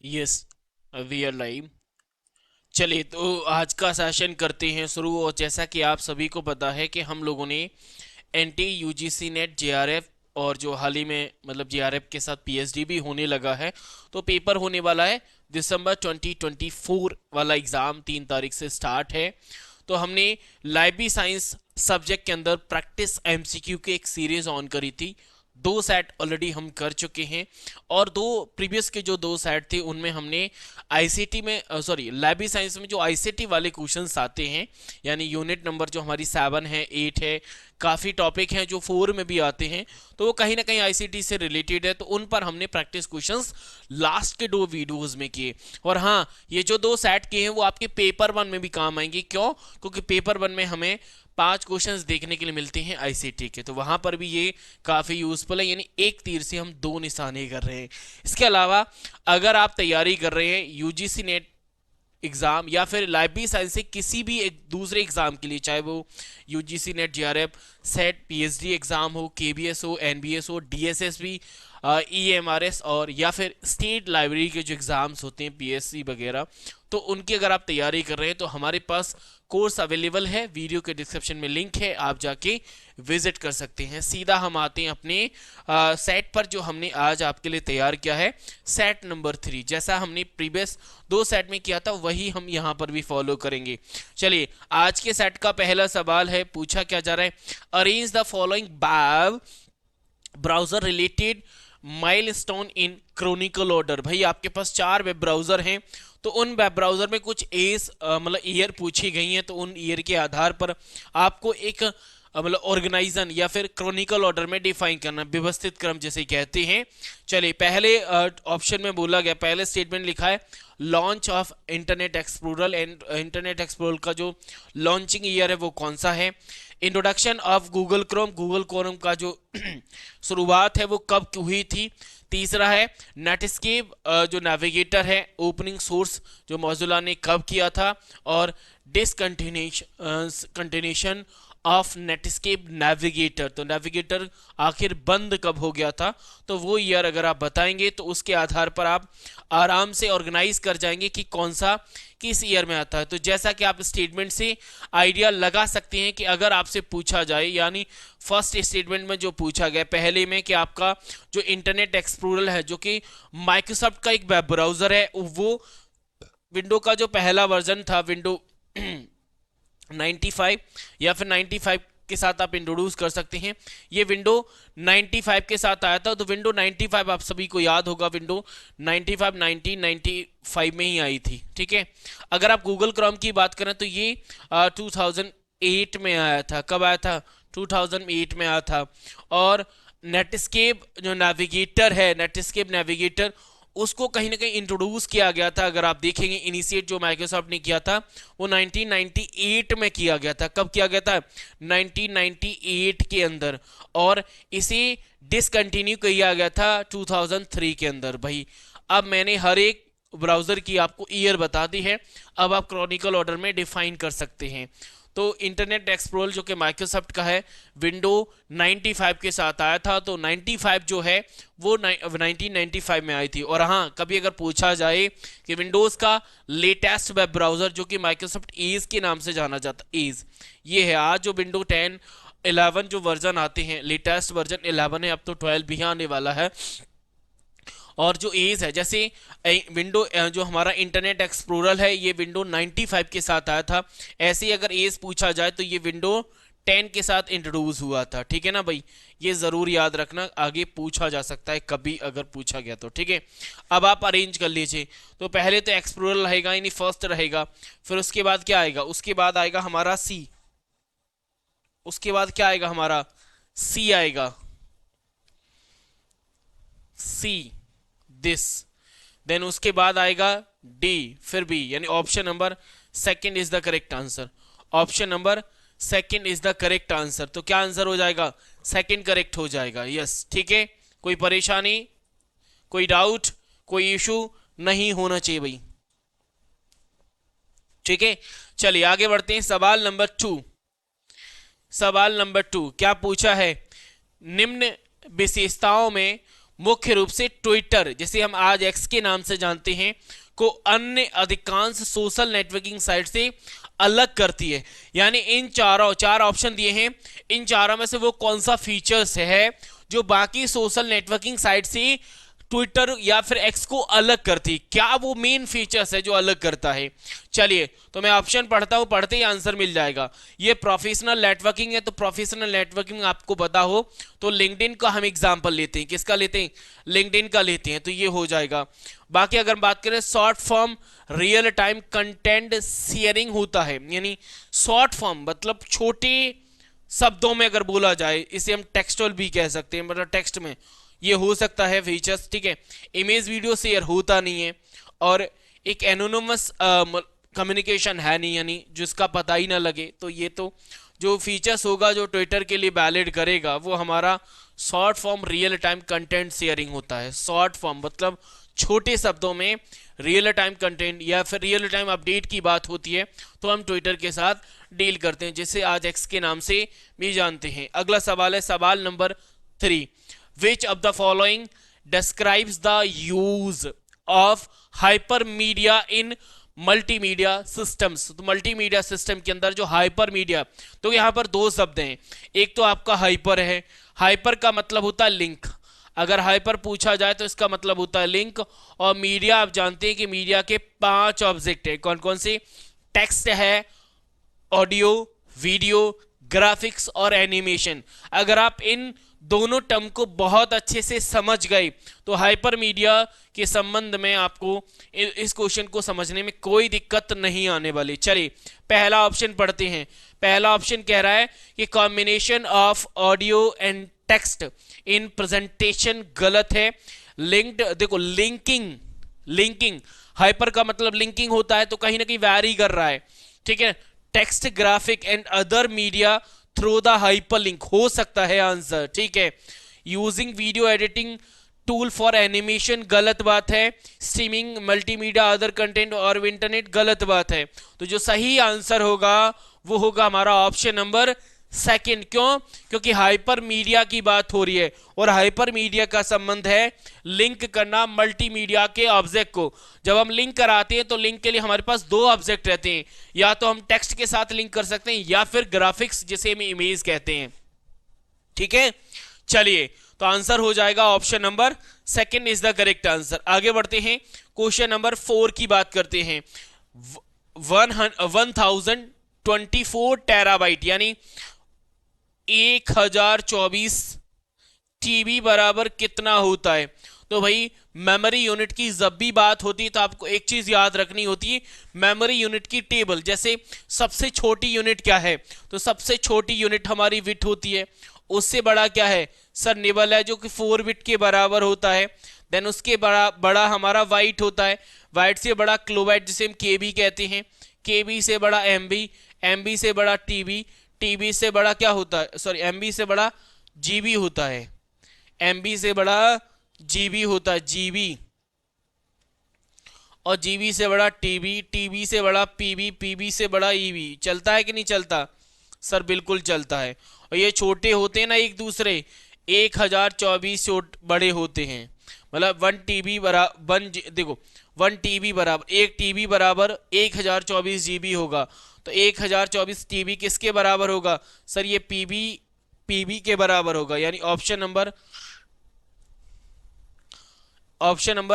Yes, we are live. चलिए तो आज का सेशन करते हैं शुरू। और जैसा कि आप सभी को पता है कि हम लोगों ने एनटी यूजीसी नेट जेआरएफ और जो हाल ही में मतलब जेआरएफ के साथ पीएचडी भी होने लगा है, तो पेपर होने वाला है दिसंबर 2024 वाला एग्ज़ाम 3 तारीख से स्टार्ट है। तो हमने लाइब्रेरी साइंस सब्जेक्ट के अंदर प्रैक्टिस एमसीक्यू की एक सीरीज ऑन करी थी। 2 सेट ऑलरेडी हम कर चुके हैं, और दो प्रीवियस के जो 2 सेट थे उनमें हमने आईसीटी में सॉरी लाइब्रेरी साइंस में जो आईसीटी वाले क्वेश्चंस आते हैं, यानी यूनिट नंबर जो हमारी 7 है 8 है, काफ़ी टॉपिक हैं जो 4 में भी आते हैं, तो वो कहीं ना कहीं आईसीटी से रिलेटेड है, तो उन पर हमने प्रैक्टिस क्वेश्चंस लास्ट के 2 वीडियोस में किए। और हाँ, ये जो 2 सेट किए हैं वो आपके पेपर 1 में भी काम आएंगे। क्यों? क्योंकि पेपर 1 में हमें 5 क्वेश्चंस देखने के लिए मिलते हैं आईसीटी के, तो वहां पर भी ये काफ़ी यूजफुल है, यानी एक तीर से हम 2 निशाने कर रहे हैं। इसके अलावा अगर आप तैयारी कर रहे हैं यूजीसी नेट एग्जाम या फिर लाइब्रेरी साइंस से किसी भी एक दूसरे एग्जाम के लिए, चाहे वो UGC net JRF set PhD exam हो, केबीएस हो, एनबीएस हो, डीएसएसबी, ईएमआरएस, और या फिर स्टेट लाइब्रेरी के जो एग्जाम्स होते हैं पीएससी वगैरह, तो उनकी अगर आप तैयारी कर रहे हैं तो हमारे पास कोर्स अवेलेबल है। वीडियो के डिस्क्रिप्शन में लिंक है, आप जाके विजिट कर सकते हैं। सीधा हम आते हैं अपने सेट पर जो हमने आज आपके लिए तैयार किया है, सेट नंबर 3। जैसा हमने प्रीवियस 2 सेट में किया था वही हम यहाँ पर भी फॉलो करेंगे। चलिए, आज के सेट का पहला सवाल है, पूछा क्या जा रहा है, arrange the following web browser related milestone in chronicle order. भाई आपके पास 4 वेब ब्राउजर हैं, तो उन वेब ब्राउजर में कुछ एज मतलब ईयर पूछी गई हैं, तो उन ईयर के आधार पर आपको एक मतलब ऑर्गेनाइजन या फिर क्रोनिकल ऑर्डर में डिफाइन करना, व्यवस्थित क्रम जैसे कहते हैं। चलिए, पहले ऑप्शन में बोला गया, पहले स्टेटमेंट लिखा है launch of internet explorer, and internet explorer का जो लॉन्चिंग ईयर है वो कौन सा है। Introduction of Google Chrome, Google Chrome का जो शुरुआत है वो कब हुई थी। तीसरा है नेटस्केप जो नेविगेटर है ओपनिंग सोर्स जो मोजिला ने कब किया था। और डिसकंटिन्यूशन ऑफ नेटस्केप नेविगेटर, तो नेविगेटर आखिर बंद कब हो गया था, तो वो ईयर अगर आप बताएंगे तो उसके आधार पर आप आराम से ऑर्गेनाइज कर जाएंगे कि कौन सा किस ईयर में आता है। तो जैसा कि आप स्टेटमेंट से आइडिया लगा सकते हैं कि अगर आपसे पूछा जाए, यानी फर्स्ट स्टेटमेंट में जो पूछा गया पहले में कि आपका जो इंटरनेट एक्सप्लोरर है जो कि माइक्रोसॉफ्ट का एक वेब ब्राउजर है, वो विंडो का जो पहला वर्जन था विंडो 95 या फिर 95 के साथ आप इंट्रोड्यूस कर सकते हैं। ये विंडो 95 के साथ आया था, तो विंडो 95 आप सभी को याद होगा, विंडो 95 1995 में ही आई थी। ठीक है, अगर आप गूगल क्रोम की बात करें तो ये 2008 में आया था। कब आया था? 2008 में आया था। और नेटस्केप जो नेविगेटर है, नेटस्केप नेविगेटर, उसको कहीं ना कहीं इंट्रोड्यूस किया गया था। अगर आप देखेंगे इनिशिएट जो माइक्रोसॉफ्ट ने किया था वो 1998 में किया गया था। कब किया गया था? 1998 के अंदर। और इसे डिसकंटिन्यू किया गया था 2003 के अंदर। भाई अब मैंने हर एक ब्राउजर की आपको ईयर बता दी है, अब आप क्रॉनिकल ऑर्डर में डिफाइन कर सकते हैं। तो इंटरनेट एक्सप्लोरर जो कि माइक्रोसॉफ्ट का है विंडो 95 के साथ आया था, तो 95 जो है वो 1995 में आई थी। और हाँ, कभी अगर पूछा जाए कि विंडोज़ का लेटेस्ट वेब ब्राउज़र जो कि माइक्रोसॉफ्ट एज के नाम से जाना जाता, एज ये है। आज जो विंडो 10 11 जो वर्जन आते हैं, लेटेस्ट वर्जन 11 है, अब तो 12 भी आने वाला है। और जो एज है, जैसे विंडो जो हमारा इंटरनेट एक्सप्लोरर है ये विंडो 95 के साथ आया था, ऐसे ही अगर एज पूछा जाए तो ये विंडो 10 के साथ इंट्रोड्यूस हुआ था। ठीक है ना भाई, ये ज़रूर याद रखना, आगे पूछा जा सकता है कभी अगर पूछा गया तो। ठीक है, अब आप अरेंज कर लीजिए। तो पहले तो एक्सप्लोरर रहेगा, यानी फर्स्ट रहेगा। फिर उसके बाद क्या आएगा? उसके बाद आएगा हमारा सी। उसके बाद क्या आएगा? हमारा सी आएगा, सी दिस। देन उसके बाद आएगा डी, फिर बी, यानी option number second is the correct answer. Option number second is the correct answer. तो क्या आंसर हो जाएगा? सेकंड करेक्ट हो जाएगा। यस, ठीक है, कोई परेशानी, कोई डाउट, कोई इशू नहीं होना चाहिए भाई। ठीक है, चलिए आगे बढ़ते हैं। सवाल नंबर 2। सवाल नंबर 2 क्या पूछा है? निम्न विशेषताओं में मुख्य रूप से ट्विटर, जिसे हम आज एक्स के नाम से जानते हैं, को अन्य अधिकांश सोशल नेटवर्किंग साइट से अलग करती है। यानी इन चार ऑप्शन दिए हैं, इन चारों में से वो कौन सा फीचर्स है जो बाकी सोशल नेटवर्किंग साइट से ट्विटर या फिर एक्स को अलग करती, क्या वो मेन फीचर्स है जो अलग करता है। चलिए तो मैं ऑप्शन पढ़ता हूं, पढ़ते ही आंसर मिल जाएगा। ये प्रोफेशनल नेटवर्किंग है, तो प्रोफेशनल नेटवर्किंग आपको पता हो तो लिंक्डइन का हम एग्जांपल लेते हैं। किसका लेते हैं? लिंक्डइन का लेते हैं, तो ये हो जाएगा। बाकी अगर बात करें short form real time content sharing होता है, यानी शॉर्ट फॉर्म मतलब छोटे शब्दों में अगर बोला जाए, इसे हम टेक्सटुअल भी कह सकते हैं, मतलब टेक्स्ट में ये हो सकता है फीचर्स, ठीक है। इमेज वीडियो शेयर होता नहीं है, और एक एनोनिमस कम्युनिकेशन है नहीं, यानी जिसका पता ही ना लगे। तो ये तो जो फीचर्स होगा जो ट्विटर के लिए वैलिड करेगा वो हमारा short form real time content sharing होता है। शॉर्ट फॉर्म मतलब छोटे शब्दों में रियल टाइम कंटेंट या फिर रियल टाइम अपडेट की बात होती है तो हम ट्विटर के साथ डील करते हैं, जिसे आज एक्स के नाम से भी जानते हैं। अगला सवाल है सवाल number 3। Which of the following describes the use of hypermedia in multimedia systems? तो मल्टीमीडिया सिस्टम के अंदर जो हाइपरमीडिया, तो यहाँ पर दो शब्द हैं। एक तो आपका हाइपर है, हाइपर का मतलब होता है लिंक, अगर हाइपर पूछा जाए तो इसका मतलब होता है लिंक। और मीडिया आप जानते हैं कि मीडिया के 5 ऑब्जेक्ट है, कौन कौन से? टेक्स्ट है, ऑडियो, वीडियो, ग्राफिक्स और एनिमेशन। अगर आप इन दोनों टर्म को बहुत अच्छे से समझ गए तो हाइपर मीडिया के संबंध में आपको इस क्वेश्चन को समझने में कोई दिक्कत नहीं आने वाली। चलिए पहला ऑप्शन पढ़ते हैं। पहला ऑप्शन कह रहा है कि combination of audio and text in presentation गलत है। लिंक्ड, देखो लिंकिंग हाइपर का मतलब लिंकिंग होता है, तो कहीं ना कहीं वैरी कर रहा है, ठीक है। Text, graphic and other media through the hyperlink हो सकता है आंसर, ठीक है। Using video editing tool for animation गलत बात है। स्ट्रीमिंग मल्टीमीडिया अदर कंटेंट और इंटरनेट गलत बात है। तो जो सही आंसर होगा वो होगा हमारा ऑप्शन नंबर सेकंड। क्यों? क्योंकि हाइपर मीडिया की बात हो रही है और हाइपर मीडिया का संबंध है लिंक करना मल्टीमीडिया के ऑब्जेक्ट को। जब हम लिंक कराते हैं तो लिंक के लिए हमारे पास 2 ऑब्जेक्ट रहते हैं, या तो हम टेक्स्ट के साथ लिंक कर सकते हैं या फिर ग्राफिक्स जिसे हम इमेज कहते हैं, ठीक है। चलिए तो आंसर हो जाएगा option number second is the correct answer. आगे बढ़ते हैं, क्वेश्चन नंबर 4 की बात करते हैं। 1024 टेराबाइट यानी 1024 टीबी बराबर कितना होता है? तो भाई मेमोरी यूनिट की जब भी बात होती है तो आपको एक चीज याद रखनी होती है, मेमोरी यूनिट की टेबल। जैसे सबसे छोटी यूनिट क्या है? तो सबसे छोटी यूनिट हमारी बिट होती है। उससे बड़ा क्या है सर? निबल है, जो कि 4 बिट के बराबर होता है। देन उसके बड़ा हमारा वाइट होता है। वाइट से बड़ा क्लोबाइट जिसे हम केबी कहते हैं। केबी से बड़ा एमबी, एमबी से बड़ा टीबी, टीबी से बड़ा क्या होता है? सॉरी, एमबी से बड़ा जीबी होता है। एमबी से बड़ा जीबी होता है, जीबी। और जीबी से बड़ा टीबी, टीबी से बड़ा पीबी, पीबी से बड़ा ईबी। चलता है कि नहीं चलता? सर बिल्कुल चलता है। और ये छोटे होते हैं ना एक दूसरे, 1024 बड़े होते हैं। मतलब 1 टीबी बराबर, देखो 1 टीबी बराबर 1 टीबी बराबर 1024 जीबी होगा। तो 1024 टीबी किसके बराबर होगा? सर ये पीबी के बराबर होगा। यानी option number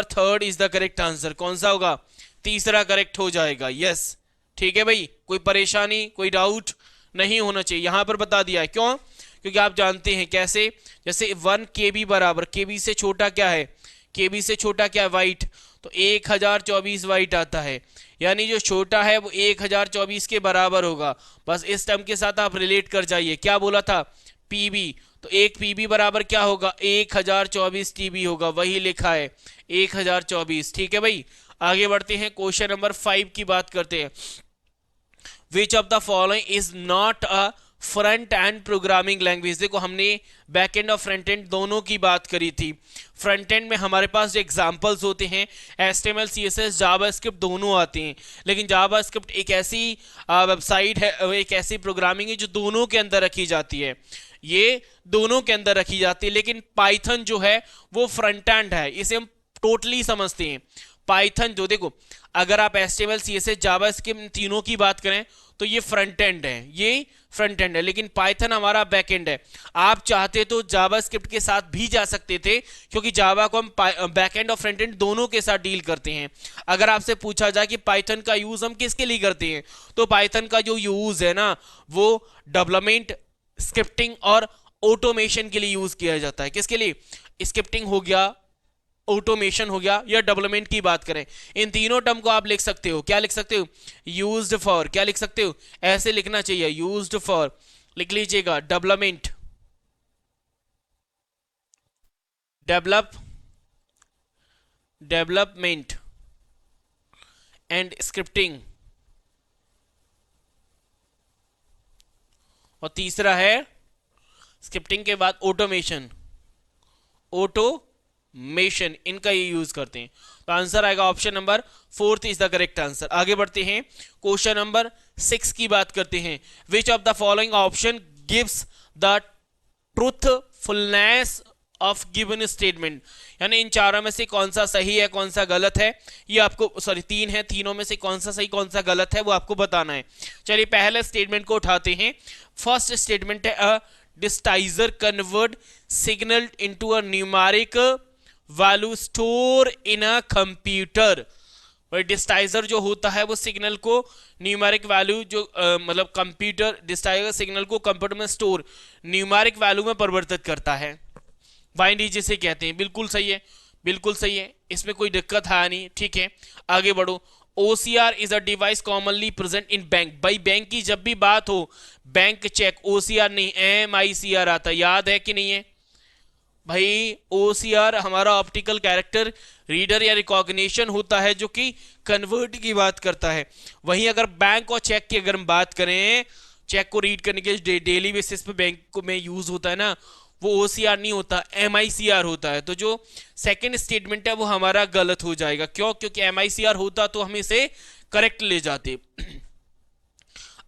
3 is the correct answer. कौन सा होगा? तीसरा करेक्ट हो जाएगा। यस, ठीक है भाई, कोई परेशानी कोई डाउट नहीं होना चाहिए, यहां पर बता दिया है। क्यों? क्योंकि आप जानते हैं कैसे, जैसे 1 केबी बराबर, केबी से छोटा क्या है? केबी से छोटा क्या है? वाइट। तो 1024 वाइट आता है, यानी जो छोटा है वो 1024 के बराबर होगा। बस इस टर्म के साथ आप रिलेट कर जाइए। क्या बोला था? पीबी। तो 1 पीबी बराबर क्या होगा? 1024 टीबी होगा, वही लिखा है 1024, ठीक है भाई। आगे बढ़ते हैं, क्वेश्चन नंबर 5 की बात करते हैं। विच of the following is not a front end programming language? देखो हमने बैक एंड और फ्रंट एंड दोनों की बात करी थी। फ्रंट एंड में हमारे पास जो एग्जाम्पल्स होते हैं HTML, CSS, जावास्क्रिप्ट दोनों आते हैं। लेकिन जावास्क्रिप्ट एक ऐसी वेबसाइट है, एक ऐसी प्रोग्रामिंग है जो दोनों के अंदर रखी जाती है। ये दोनों के अंदर रखी जाती है, लेकिन पाइथन जो है वो फ्रंट एंड है, इसे हम टोटली समझते हैं। पाइथन जो देखो, अगर आप HTML CSS जावास्क्रिप्ट तीनों की बात करें तो ये फ्रंट एंड है, ये फ्रंट एंड है, लेकिन पाइथन हमारा बैक एंड है। आप चाहते तो जावास्क्रिप्ट के साथ भी जा सकते थे, क्योंकि जावा को हम बैक एंड और फ्रंट एंड दोनों के साथ डील करते हैं। अगर आपसे पूछा जाए कि पाइथन का यूज हम किसके लिए करते हैं, तो पाइथन का जो यूज है ना, वो डेवलपमेंट, स्क्रिप्टिंग और ऑटोमेशन के लिए यूज किया जाता है। किसके लिए? स्क्रिप्टिंग हो गया, ऑटोमेशन हो गया, या डेवलपमेंट की बात करें, इन तीनों टर्म को आप लिख सकते हो। क्या लिख सकते हो? Used for. क्या लिख सकते हो? ऐसे लिखना चाहिए, यूज्ड फॉर लिख लीजिएगा। डेवलपमेंट, डेवलपमेंट एंड स्क्रिप्टिंग, और तीसरा है स्क्रिप्टिंग के बाद ऑटोमेशन, ऑटोमेशन, इनका ये यूज करते हैं। तो आंसर आएगा option number 4 is the correct answer. आगे बढ़ते हैं, क्वेश्चन नंबर 6 की बात करते हैं। विच of the following option gives the truthfulness of given statement, यानी इन चारों में से कौन सा सही है, कौन सा गलत है, ये आपको, सॉरी तीन है, तीनों में से कौन सा सही कौन सा गलत है वो आपको बताना है। चलिए पहले स्टेटमेंट को उठाते हैं। फर्स्ट स्टेटमेंट है a digitiser convert signal into a numeric value store in a computer. Digitiser जो होता है वो सिग्नल को न्यूमेरिक वैल्यू जो मतलब कंप्यूटर, डिस्टाइजर सिग्नल को कंप्यूटर में स्टोर न्यूमेरिक वैल्यू में परिवर्तित करता है, बाइनरी जिसे कहते हैं। बिल्कुल सही है, बिल्कुल सही है, इसमें कोई दिक्कत है नहीं। ठीक है, आगे बढ़ो। OCR is a device commonly present in bank. भाई बैंक की जब भी बात हो, बैंक चेक, OCR नहीं MICR आता, याद है कि नहीं है भाई? OCR हमारा ऑप्टिकल कैरेक्टर रीडर या रिकॉग्निशन होता है, जो कि कन्वर्ट की बात करता है। वहीं अगर बैंक और चेक की अगर हम बात करें, चेक को रीड करने के डेली बेसिस पे बैंक में यूज होता है ना, वो OCR नहीं होता, MICR होता है। तो जो सेकंड स्टेटमेंट है वो हमारा गलत हो जाएगा। क्यों? क्योंकि MICR होता तो हम इसे करेक्ट ले जाते।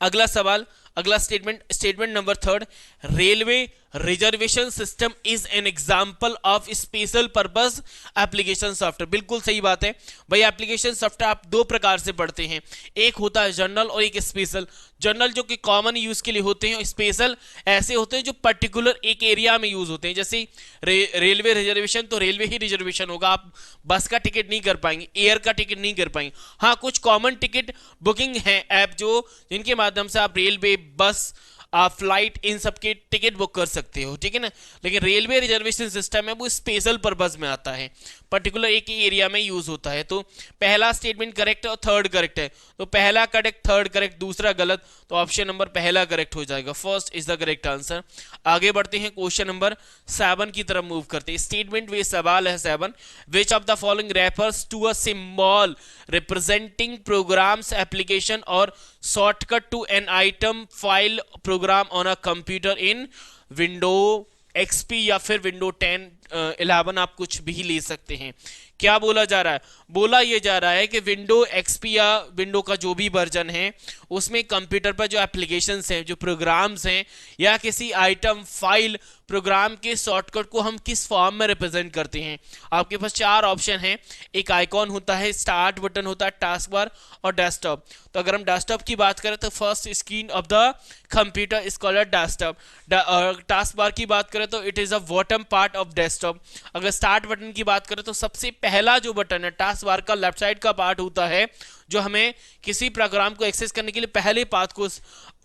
अगला सवाल, अगला statement, statement number 3, railway reservation system is an example of special purpose application software. बिल्कुल सही बात है भाई, एप्लीकेशन सॉफ्टवेयर आप दो प्रकार से पढ़ते हैं, एक होता है जनरल और एक स्पेशल। जनरल जो कि कॉमन यूज के लिए होते हैं, स्पेशल ऐसे होते हैं जो पर्टिकुलर एक एरिया में यूज होते हैं। जैसे रेलवे रिजर्वेशन, तो रेलवे ही रिजर्वेशन होगा, आप बस का टिकट नहीं कर पाएंगे, एयर का टिकट नहीं कर पाएंगे। हाँ, कुछ कॉमन टिकट बुकिंग है ऐप जो, जिनके माध्यम से आप रेलवे, बस, आप फ्लाइट, इन सब के टिकट बुक कर सकते हो, ठीक है ना। लेकिन रेलवे रिजर्वेशन सिस्टम है वो स्पेशल पर्पस में आता है, पर्टिकुलर एक ही एरिया में यूज होता है। तो पहला स्टेटमेंट करेक्ट है और थर्ड करेक्ट है, तो पहला करेक्ट, थर्ड करेक्ट, दूसरा गलत, तो ऑप्शन नंबर पहला करेक्ट हो जाएगा। First is the correct answer. आगे बढ़ते हैं, क्वेश्चन नंबर 7 की तरफ मूव करते हैं। स्टेटमेंट वे सवाल है 7, which of the following refers to a symbol representing programs application और shortcut to an item file program on a computer in Windows XP या फिर विंडो 10 11, आप कुछ भी ले सकते हैं। क्या बोला जा रहा है? बोला ये जा रहा है कि विंडो XP या विंडो का जो भी वर्जन है, उसमें कंप्यूटर पर जो एप्लीकेशंस हैं, जो प्रोग्राम्स हैं, या किसी आइटम, फाइल, प्रोग्राम के शॉर्टकट को हम किस फॉर्म में रिप्रेजेंट करते हैं। आपके पास 4 ऑप्शन हैं, एक आइकॉन होता है, स्टार्ट बटन होता है, टास्क बार और डेस्कटॉप। तो अगर हम डेस्कटॉप की बात करें तो first screen of the computer is called desktop. Task bar की बात करें तो it is a bottom part of desktop. अगर स्टार्ट बटन की बात करें तो सबसे पहला जो बटन है टास्क बार का लेफ्ट साइड का पार्ट होता है, जो हमें किसी प्रोग्राम को एक्सेस करने के लिए पहले पाथ को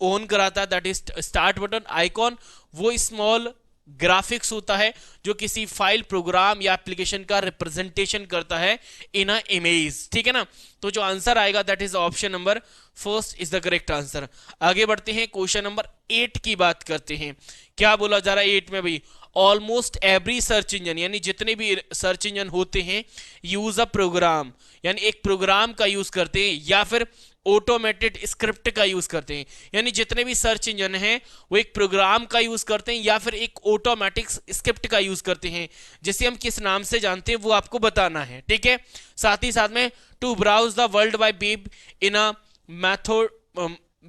ऑन कराता है, that is start button. Icon वो स्मॉल ग्राफिक्स होता है जो किसी फाइल, प्रोग्राम या एप्लीकेशन का रिप्रेजेंटेशन करता है इन अ इमेज, ठीक है ना। तो जो आंसर आएगा that is option number first is the correct answer. आगे बढ़ते हैं, क्वेश्चन नंबर 8 की बात करते हैं। क्या बोला जा रहा है 8 में भाई? ऑलमोस्ट एवरी सर्च इंजन, यानी जितने भी सर्च इंजन होते हैं, यूज अ प्रोग्राम, यानी एक प्रोग्राम का यूज करते हैं, या फिर ऑटोमेटेड स्क्रिप्ट का यूज करते हैं। यानी जितने भी सर्च इंजन हैं वो एक प्रोग्राम का यूज करते हैं या फिर एक ऑटोमेटिक स्क्रिप्ट का यूज करते हैं, जिसे हम किस नाम से जानते हैं वो आपको बताना है, ठीक है। साथ ही साथ में to browse the world by web in a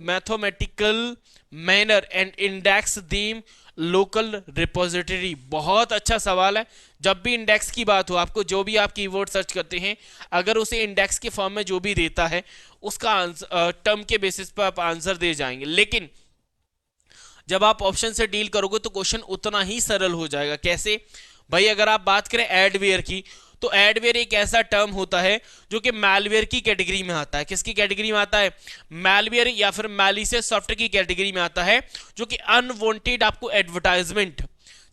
mathematical manner and index them local repository, बहुत अच्छा सवाल है। जब भी इंडेक्स की बात हो, आपको जो भी आप कीवर्ड सर्च करते हैं, अगर उसे इंडेक्स के फॉर्म में जो भी देता है उसका आंसर टर्म के बेसिस पर आप आंसर दे जाएंगे। लेकिन जब आप ऑप्शन से डील करोगे तो क्वेश्चन उतना ही सरल हो जाएगा। कैसे भाई, अगर आप बात करें एडवेयर की, तो एडवेयर एक ऐसा टर्म होता है जो कि मैलवेयर की कैटेगरी में आता है। किसकी कैटेगरी में आता है? मैलवेयर या फिर मैलिशियस सॉफ्टवेयर की कैटेगरी में आता है, जो कि अनवांटेड आपको एडवर्टाइजमेंट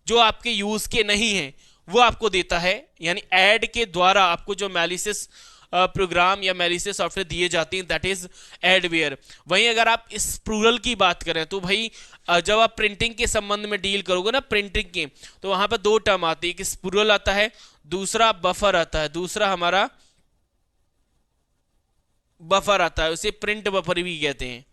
जो आपके यूज के नहीं है वो आपको देता है। यानी एड के द्वारा आपको जो मैलिशियस प्रोग्राम या मैलिशियस सॉफ्टवेयर दिए जाते हैं, दैट इज एडवेयर। वहीं अगर आप इस प्लूरल की बात करें तो भाई जब आप प्रिंटिंग के संबंध में डील करोगे ना, प्रिंटिंग के, तो वहां पर दो टर्म आती है, एक स्पूरल आता है, दूसरा बफर आता है। दूसरा हमारा बफर आता है, उसे प्रिंट बफर भी कहते हैं।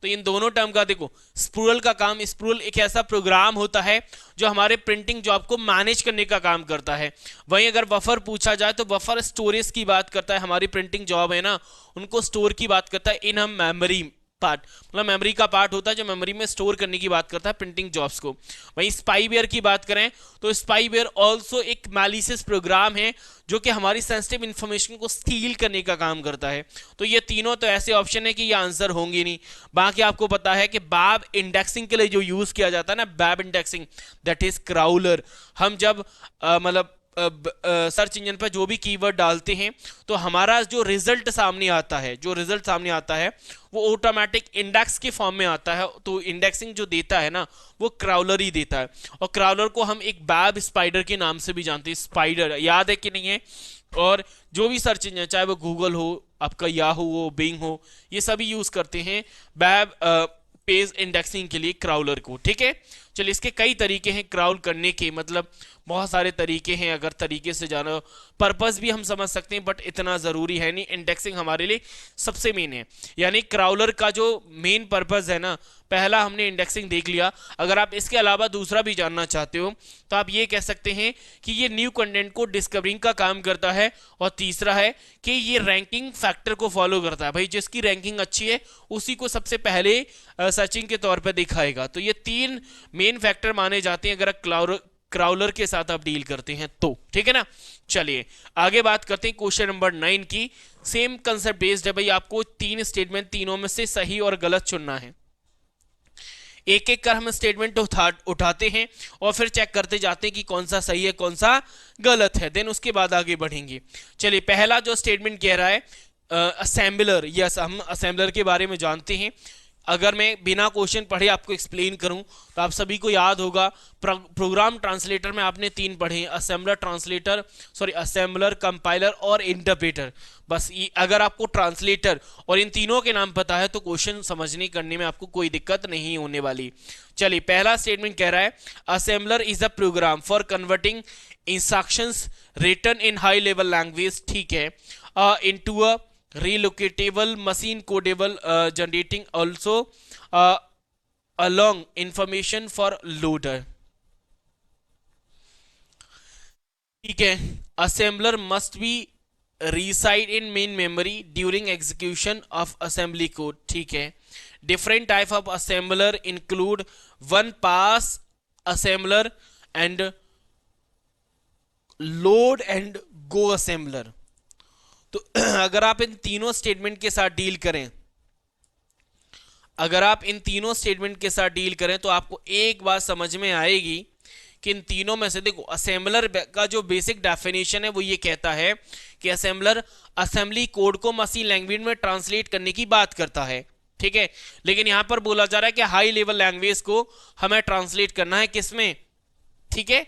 तो इन दोनों टर्म का देखो, स्पूरल का काम, स्पूरल एक ऐसा प्रोग्राम होता है जो हमारे प्रिंटिंग जॉब को मैनेज करने का काम करता है। वहीं अगर बफर पूछा जाए तो बफर स्टोरेज की बात करता है, हमारी प्रिंटिंग जॉब है ना, उनको स्टोर की बात करता है इन हम मेमोरी पार्ट, मतलब मेमोरी का पार्ट होता है जो मेमोरी में स्टोर करने की बात करता है प्रिंटिंग जॉब्स को। वहीं स्पाईवेयर की बात करें तो स्पाईवेयर ऑल्सो एक मैलिशियस प्रोग्राम है जो कि हमारी सेंसिटिव इंफॉर्मेशन को स्टील करने का काम करता है। तो ये तीनों तो ऐसे ऑप्शन है कि ये आंसर होंगे नहीं। बाकी आपको पता है कि बैब इंडेक्सिंग के लिए जो यूज किया जाता है ना, babe indexing, that is crawler. हम जब मतलब सर्च इंजन पर जो भी कीवर्ड डालते हैं तो हमारा जो रिजल्ट सामने आता है, वो ऑटोमेटिक इंडेक्स के फॉर्म में आता है। तो इंडेक्सिंग जो देता है ना, वो क्राउलर ही देता है। और क्राउलर को हम एक बैब स्पाइडर के नाम से भी जानते हैं। स्पाइडर याद है कि नहीं है? और जो भी सर्च इंजन, चाहे वो गूगल हो, आपका याहू हो, बिंग हो, ये सभी यूज करते हैं बैब पेज इंडेक्सिंग के लिए क्राउलर को। ठीक है, चलिए, इसके कई तरीके हैं क्राउल करने के, मतलब बहुत सारे तरीके हैं। अगर तरीके से जानो, पर्पस भी हम समझ सकते हैं, बट इतना जरूरी है नहीं। इंडेक्सिंग हमारे लिए सबसे मेन है। यानी क्राउलर का जो मेन पर्पस है ना, पहला हमने इंडेक्सिंग देख लिया। अगर आप इसके अलावा दूसरा भी जानना चाहते हो तो आप ये कह सकते हैं कि ये न्यू कंटेंट को डिस्कवरिंग का काम करता है। और तीसरा है कि ये रैंकिंग फैक्टर को फॉलो करता है। भाई जिसकी रैंकिंग अच्छी है उसी को सबसे पहले सर्चिंग के तौर पर दिखाएगा। तो ये तीन मेन फैक्टर माने जाते हैं अगर क्राउलर के साथ आप डील करते हैं तो। ठीक है ना, चलिए आगे बात करते हैं क्वेश्चन नंबर 9 की। सेम कंसेप्ट बेस्ड है भाई, आपको तीन स्टेटमेंट, तीनों में से सही और गलत चुनना है। एक एक कर हम स्टेटमेंट उठाते हैं और फिर चेक करते जाते हैं कि कौन सा सही है कौन सा गलत है, देन उसके बाद आगे बढ़ेंगे। चलिए, पहला जो स्टेटमेंट कह रहा है असेंबलर, यस, हम असेंबलर के बारे में जानते हैं। अगर मैं बिना क्वेश्चन पढ़े आपको एक्सप्लेन करूं तो आप सभी को याद होगा, प्रोग्राम ट्रांसलेटर में आपने तीन पढ़े हैं, असेंबलर, कंपाइलर और इंटरप्रेटर। बस अगर आपको ट्रांसलेटर और इन तीनों के नाम पता है तो क्वेश्चन समझने करने में आपको कोई दिक्कत नहीं होने वाली। चलिए, पहला स्टेटमेंट कह रहा है assembler is a program for converting instructions written in high level language, ठीक है, into a relocatable machine codable generating also along information for loader। ठीक है, assembler must be reside in main memory during execution of assembly code। ठीक है, different type of assembler include one pass assembler and load and go assembler। तो अगर आप इन तीनों statement के साथ डील करें, तो आपको एक बात समझ में आएगी कि इन तीनों में से देखो, असेंबलर का जो बेसिक डेफिनेशन है वो ये कहता है कि असेंबलर असेंबली कोड को मशीन लैंग्वेज में ट्रांसलेट करने की बात करता है। ठीक है, लेकिन यहां पर बोला जा रहा है कि हाई लेवल लैंग्वेज को हमें ट्रांसलेट करना है किसमें? ठीक है,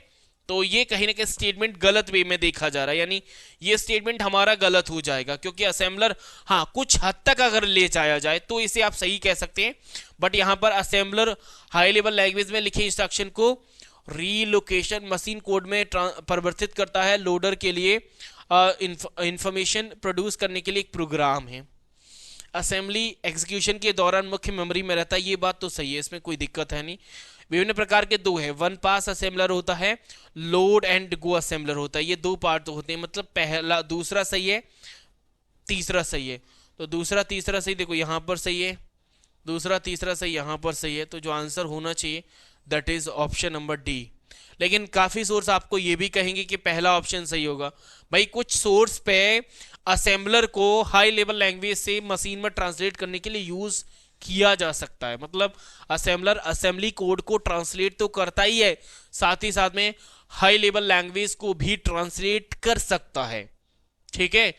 तो ये कहीं ना कहीं स्टेटमेंट गलत वे में देखा जा रहा है, यानी ये स्टेटमेंट हमारा गलत हो जाएगा। क्योंकि असेंबलर, हाँ, कुछ हद तक अगर ले जाया जाए तो इसे आप सही कह सकते हैं, बट यहां पर असेंबलर हाई लेवल लैंग्वेज में लिखे इंस्ट्रक्शन को रीलोकेशन मशीन कोड में परिवर्तित करता है। लोडर के लिए इंफॉर्मेशन प्रोड्यूस करने के लिए एक प्रोग्राम है। असेंबली एग्जीक्यूशन के दौरान मुख्य मेमोरी में रहता है, ये बात तो सही है, इसमें कोई दिक्कत है नहीं। विभिन्न प्रकार के दो है, वन पास असेंबलर होता है, लोड एंड गो असेंबलर होता है। ये दो पार्ट होते हैं, मतलब पहला, दूसरा सही है, तीसरा सही है। तो दूसरा तीसरा सही, देखो यहां पर सही है, दूसरा तीसरा सही, यहाँ पर सही है, तो जो आंसर होना चाहिए that is option number D. लेकिन काफी सोर्स आपको ये भी कहेंगे कि पहला ऑप्शन सही होगा। भाई कुछ सोर्स पे असेंबलर को हाई लेवल लैंग्वेज से मशीन में ट्रांसलेट करने के लिए यूज किया जा सकता है, मतलब असेंबलर असेंबली कोड को ट्रांसलेट तो करता ही है, साथ ही साथ में हाई लेवल लैंग्वेज को भी ट्रांसलेट कर सकता है। ठीक है,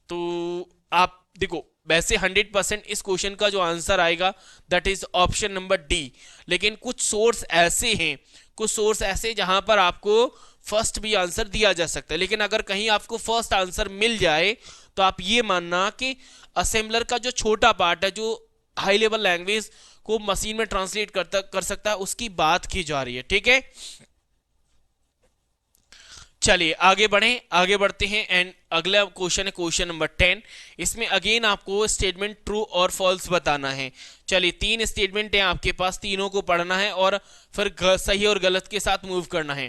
तो आप देखो वैसे 100% इस क्वेश्चन का जो आंसर आएगा that is option number D. लेकिन कुछ सोर्स ऐसे हैं, कुछ सोर्स ऐसे जहां पर आपको फर्स्ट भी आंसर दिया जा सकता है, लेकिन अगर कहीं आपको फर्स्ट आंसर मिल जाए तो आप ये मानना कि असेंबलर का जो छोटा पार्ट है, जो हाई लेवल लैंग्वेज को मशीन में ट्रांसलेट कर सकता है, उसकी बात की जा रही है। ठीक है, चलिए आगे बढ़ें, आगे बढ़ते हैं एंड अगला क्वेश्चन है क्वेश्चन नंबर 10। इसमें अगेन आपको स्टेटमेंट ट्रू और फॉल्स बताना है। चलिए 3 स्टेटमेंट हैं आपके पास, तीनों को पढ़ना है और फिर सही और गलत के साथ मूव करना है।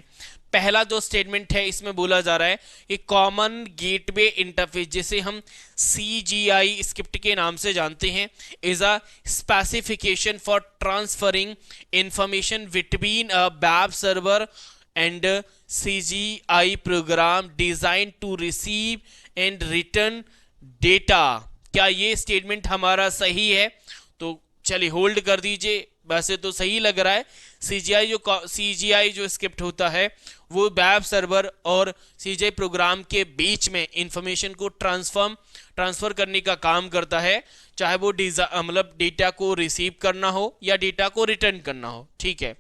पहला जो स्टेटमेंट है इसमें बोला जा रहा है कि कॉमन गेटवे इंटरफेस, जिसे हम CGI स्क्रिप्ट के नाम से जानते हैं, is a specification for transferring information between a web server and CGI program designed to receive and return data। क्या ये स्टेटमेंट हमारा सही है? तो चलिए होल्ड कर दीजिए, वैसे तो सही लग रहा है। CGI जो स्क्रिप्ट होता है वो वेब सर्वर और CGI प्रोग्राम के बीच में इंफॉर्मेशन को ट्रांसफर करने का काम करता है, चाहे वो मतलब डेटा को रिसीव करना हो या डेटा को रिटर्न करना हो। ठीक है,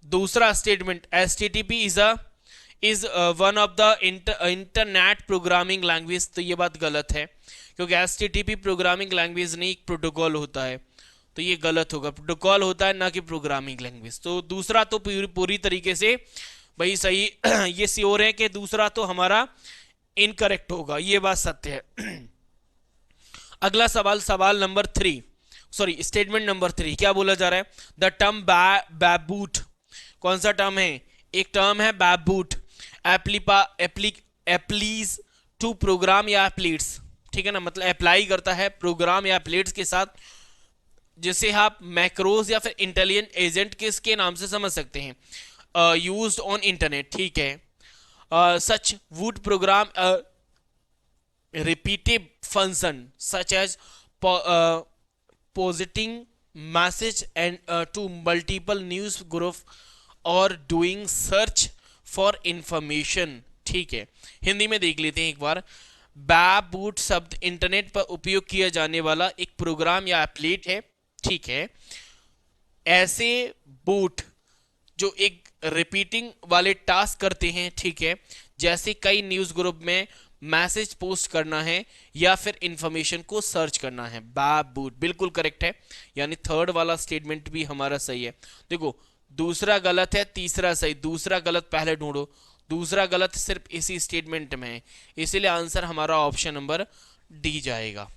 दूसरा statement HTTP is one of the internet programming language, तो ये बात गलत है क्योंकि HTTP प्रोग्रामिंग लैंग्वेज नहीं, एक प्रोटोकॉल होता है, तो ये गलत होगा। प्रोटोकॉल होता है ना कि प्रोग्रामिंग लैंग्वेज। तो दूसरा तो पूरी तरीके से भाई सही ये श्योर है कि दूसरा तो हमारा इनकरेक्ट होगा, ये बात सत्य है। अगला सवाल नंबर 3, सॉरी स्टेटमेंट नंबर 3, क्या बोला जा रहा है? द टर्म बैबूट, कौन सा टर्म है? एक टर्म है बैबूट, एप्लीज टू प्रोग्राम या एप्लीट्स। ठीक है ना, मतलब अप्लाई करता है प्रोग्राम या एप्लीट्स के साथ, जिसे आप मैक्रोज या फिर इंटेलिजेंट एजेंट किसके नाम से समझ सकते हैं, यूज्ड ऑन इंटरनेट। ठीक है, such would program repetitive function such as positing message and to multiple news group और डूइंग सर्च फॉर इंफॉर्मेशन। ठीक है, हिंदी में देख लेते हैं एक बार। बैबूट शब्द इंटरनेट पर उपयोग किया जाने वाला एक प्रोग्राम या एप्लेट है। ठीक है, ऐसे बूट जो एक रिपीटिंग वाले टास्क करते हैं, ठीक है, जैसे कई न्यूज ग्रुप में मैसेज पोस्ट करना है या फिर इंफॉर्मेशन को सर्च करना है। बैबूट बिल्कुल करेक्ट है, यानी थर्ड वाला स्टेटमेंट भी हमारा सही है। देखो दूसरा गलत है, तीसरा सही, दूसरा गलत पहले ढूंढो, दूसरा गलत सिर्फ इसी स्टेटमेंट में है, इसीलिए आंसर हमारा ऑप्शन नंबर डी जाएगा।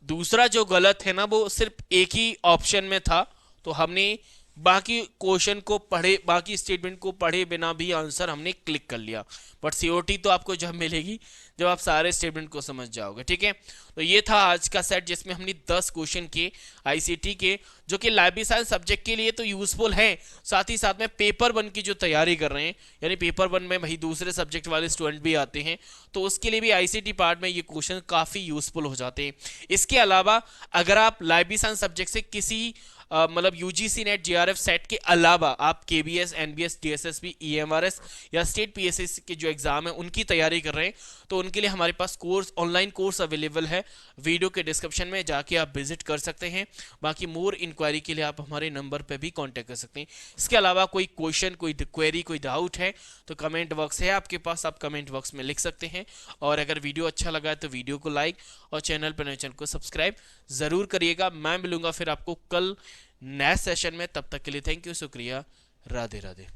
दूसरा जो गलत है ना वो सिर्फ एक ही ऑप्शन में था, तो हमने बाकी क्वेश्चन को पढ़े, बाकी स्टेटमेंट को पढ़े बिना भी आंसर हमने क्लिक कर लिया। बट सीओटी तो आपको जब मिलेगी जब आप सारे स्टेटमेंट को समझ जाओगे। ठीक है, तो ये था आज का सेट जिसमें हमने 10 क्वेश्चन के आईसीटी के, जो कि लाइब्रेरी साइंस सब्जेक्ट के लिए तो यूजफुल है, साथ ही साथ में पेपर 1 की जो तैयारी कर रहे हैं, यानी पेपर 1 में भाई दूसरे सब्जेक्ट वाले स्टूडेंट भी आते हैं, तो उसके लिए भी आईसीटी पार्ट में ये क्वेश्चन काफ़ी यूजफुल हो जाते हैं। इसके अलावा अगर आप लाइब्रेरी साइंस सब्जेक्ट से किसी मतलब यूजीसी नेट जेआरएफ सेट के अलावा आप केबीएस, एनबीएस, डीएसएसबी, ईएमआरएस या स्टेट पीएसएस के जो एग्जाम है उनकी तैयारी कर रहे हैं, तो उनके लिए हमारे पास कोर्स, ऑनलाइन कोर्स अवेलेबल है, वीडियो के डिस्क्रिप्शन में जाके आप विजिट कर सकते हैं। बाकी मोर इंक्वायरी के लिए आप हमारे नंबर पे भी कांटेक्ट कर सकते हैं। इसके अलावा कोई क्वेश्चन, कोई क्वेरी, कोई डाउट है तो कमेंट बॉक्स है आपके पास, आप कमेंट बॉक्स में लिख सकते हैं। और अगर वीडियो अच्छा लगा है तो वीडियो को लाइक और चैनल पर नए चैनल को सब्सक्राइब जरूर करिएगा। मैं मिलूंगा फिर आपको कल नेक्स्ट सेशन में, तब तक के लिए थैंक यू, शुक्रिया, राधे राधे।